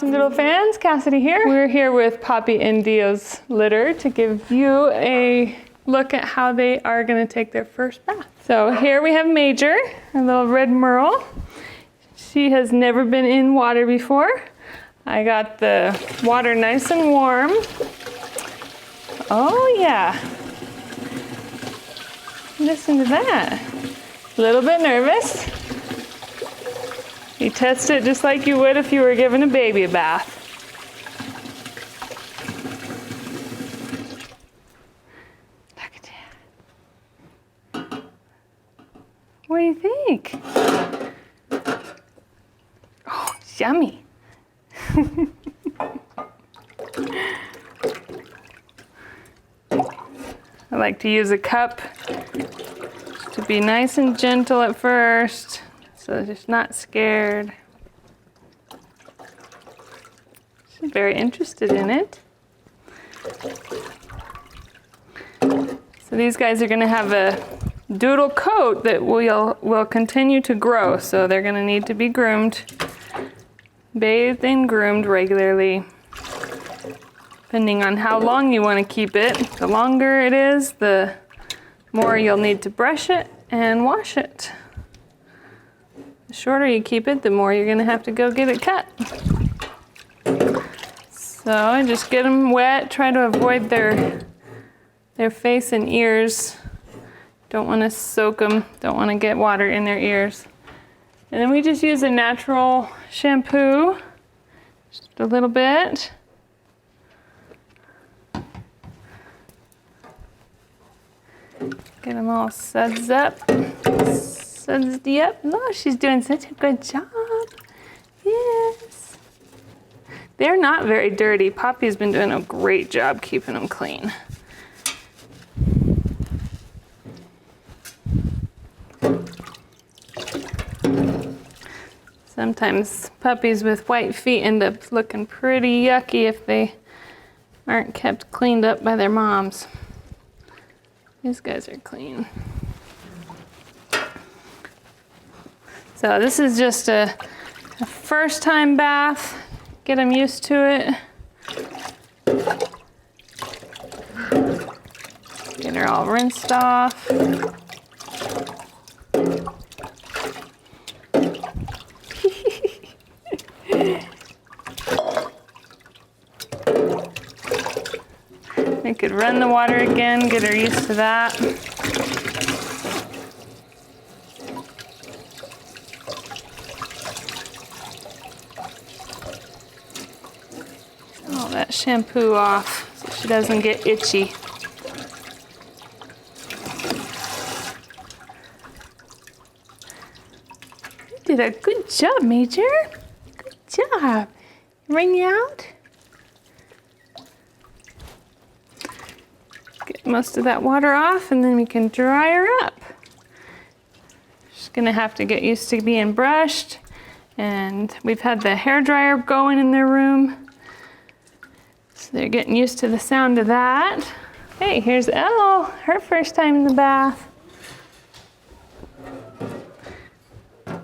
Awesomedoodle fans, Cassidy here. We're here with Poppy and Dio's litter to give you a look at how they are going to take their first bath. So here we have Major, a little red merle. She has never been in water before. I got the water nice and warm. Oh yeah. Listen to that. A little bit nervous. You test it just like you would if you were giving a baby a bath. Look at that. What do you think? Oh, yummy. I like to use a cup to be nice and gentle at first, so they're just not scared. She's very interested in it. So these guys are going to have a doodle coat that will continue to grow, so they're going to need to be groomed, bathed and groomed regularly. Depending on how long you want to keep it, the longer it is, the more you'll need to brush it and wash it. The shorter you keep it, the more you're going to have to go get it cut. So just get them wet. Try to avoid their face and ears. Don't want to soak them. Don't want to get water in their ears. And then we just use a natural shampoo, just a little bit. Get them all sudsed up. Oh, she's doing such a good job. Yes. They're not very dirty. Poppy's been doing a great job keeping them clean. Sometimes puppies with white feet end up looking pretty yucky if they aren't kept cleaned up by their moms. These guys are clean. So this is just a first time bath. Get them used to it. Get her all rinsed off. I could run the water again, get her used to that. All that shampoo off so she doesn't get itchy. You did a good job, Major. Good job. Wring you out? Get most of that water off and then we can dry her up. She's gonna have to get used to being brushed, and we've had the hair dryer going in their room. So they're getting used to the sound of that. Hey, here's Elle, her first time in the bath. Look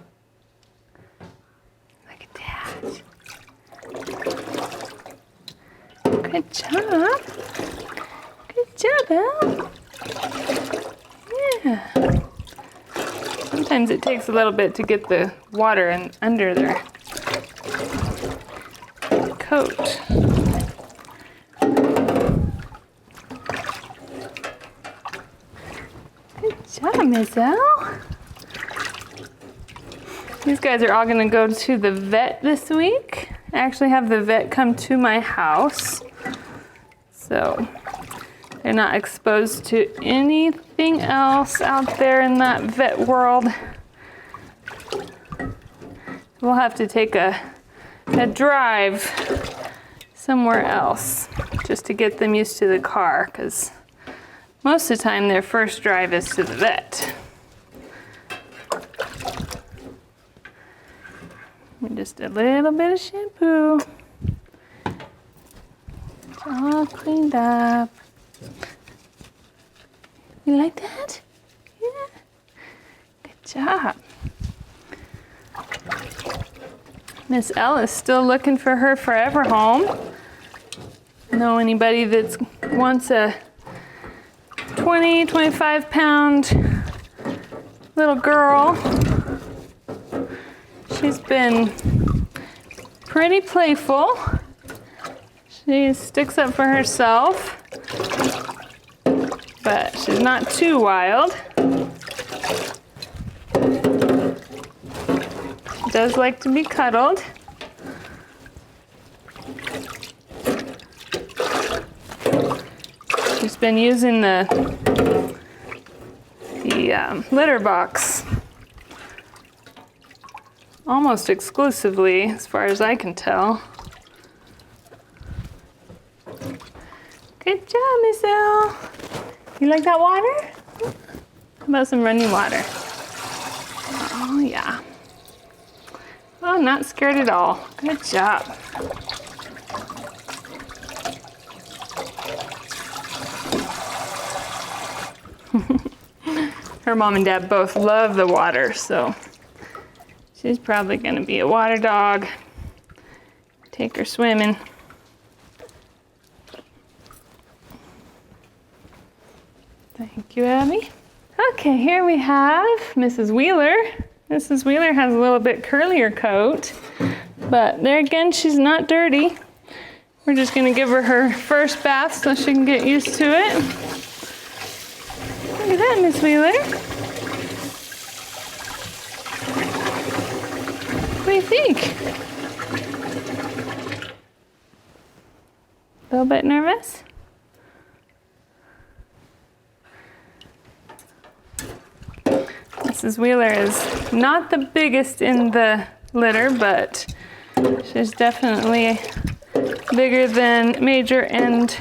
at that. Good job. Good job, Elle. Yeah. Sometimes it takes a little bit to get the water under their coat. Good job, Miss Elle. These guys are all going to go to the vet this week. I actually have the vet come to my house, so they're not exposed to anything else out there in that vet world. We'll have to take a drive somewhere else just to get them used to the car, because most of the time their first drive is to the vet. Just a little bit of shampoo. It's all cleaned up. You like that? Yeah. Good job. Miss L is still looking for her forever home. Know anybody that wants a 20, 25 pound little girl? She's been pretty playful. She sticks up for herself, but she's not too wild. She does like to be cuddled. She's been using the litter box almost exclusively, as far as I can tell. Good job, Miss L. You like that water? How about some running water? Oh, yeah. Oh, not scared at all. Good job. Her mom and dad both love the water, so she's probably gonna be a water dog. Take her swimming. Thank you, Abby. Okay, here we have Mrs. Wheeler. Mrs. Wheeler has a little bit curlier coat, but there again, she's not dirty. We're just gonna give her her first bath so she can get used to it. Look at that, Miss Wheeler. What do you think? A little bit nervous? Mrs. Wheeler is not the biggest in the litter, but she's definitely bigger than Major and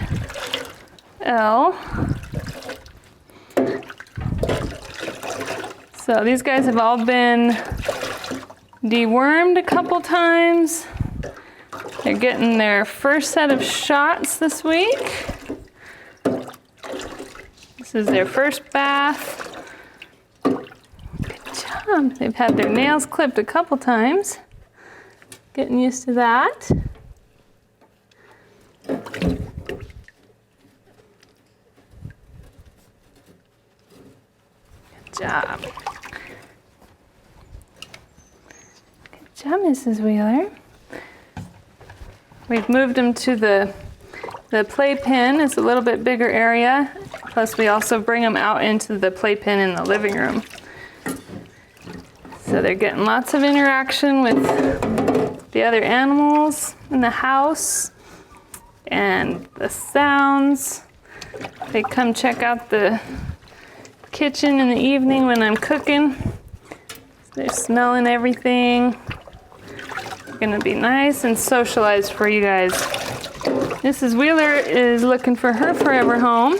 L. So these guys have all been dewormed a couple times. They're getting their first set of shots this week. This is their first bath. They've had their nails clipped a couple times. Getting used to that. Good job. Good job, Mrs. Wheeler. We've moved them to the playpen. It's a little bit bigger area. Plus we also bring them out into the playpen in the living room. So they're getting lots of interaction with the other animals in the house and the sounds. They come check out the kitchen in the evening when I'm cooking. They're smelling everything. It's gonna be nice and socialized for you guys. Mrs. Wheeler is looking for her forever home.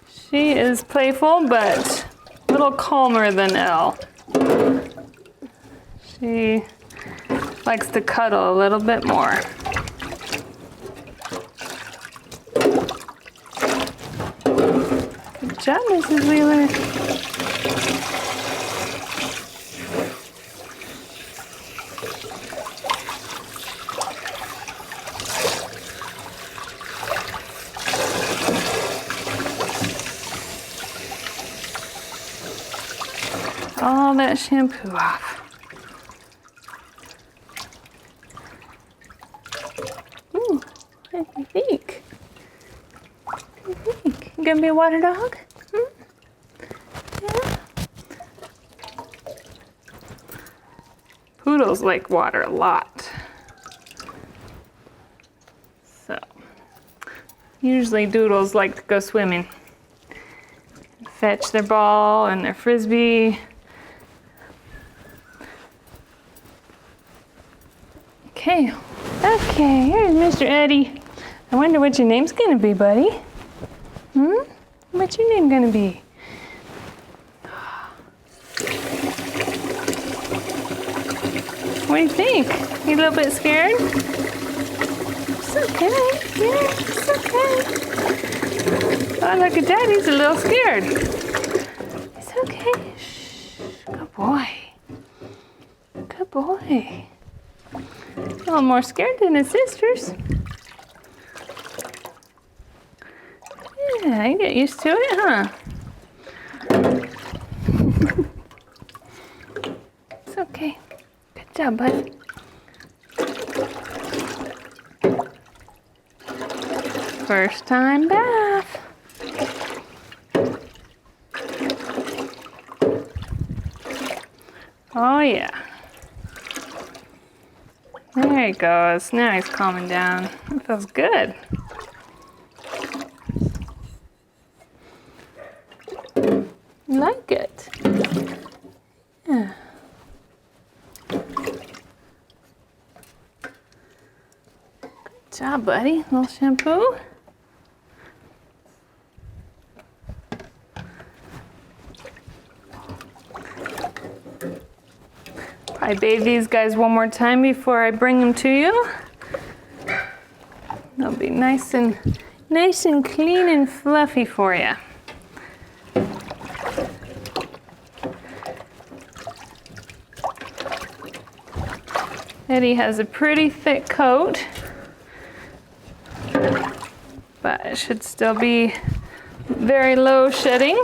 She is playful, but a little calmer than Elle. She likes to cuddle a little bit more. Good job, Mrs. Wheeler. All that shampoo off. Ooh, what do you think? What do you think? You gonna be a water dog? Yeah. Poodles like water a lot. So, usually doodles like to go swimming. Fetch their ball and their frisbee. Okay, here's Mr. Eddie. I wonder what your name's gonna be, buddy. What's your name gonna be? What do you think? You a little bit scared? It's okay, yeah, it's okay. Oh, look at Dad, he's a little scared. It's okay, shh, good boy. Good boy. A little more scared than his sisters. Yeah, you get used to it, huh? It's okay. Good job, bud. First time bath. Oh yeah. There he goes. Now he's calming down. It feels good. You like it? Yeah. Good job, buddy. Little shampoo. I bathe these guys one more time before I bring them to you. They'll be nice and clean and fluffy for you. Eddie has a pretty thick coat, but it should still be very low shedding.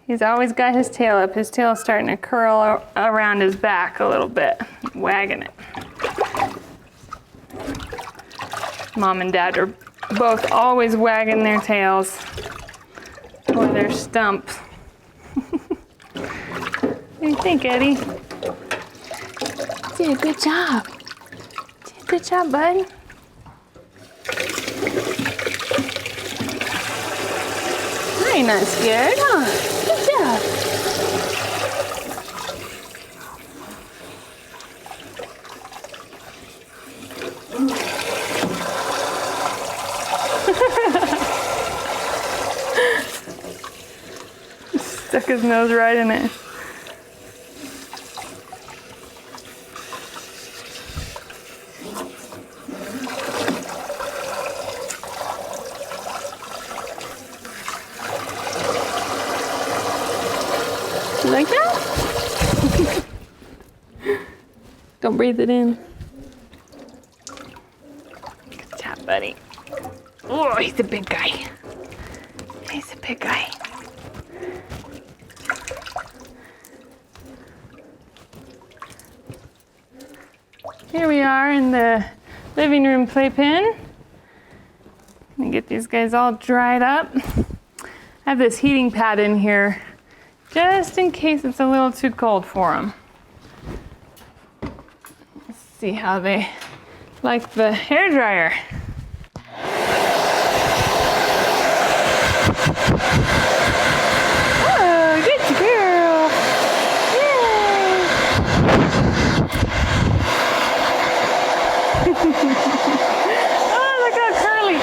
He's always got his tail up. His tail's starting to curl around his back a little bit, wagging it. Mom and Dad are both always wagging their tails or their stumps. What do you think, Eddie? Did a good job. Did a good job, bud. Now you're not scared, huh? Yeah. Stuck his nose right in it. You like that? Don't breathe it in. Good job, buddy. Oh, he's a big guy. He's a big guy. Here we are in the living room playpen. Let me get these guys all dried up. I have this heating pad in here just in case it's a little too cold for them. Let's see how they like the hairdryer. Oh, good girl. Yay. Oh, look how curly.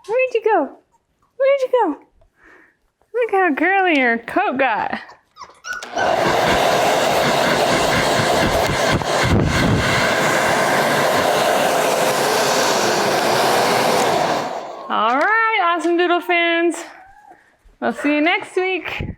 Where'd you go? Where'd you go? Look how curly your coat got. All right, Awesomedoodle fans. We'll see you next week.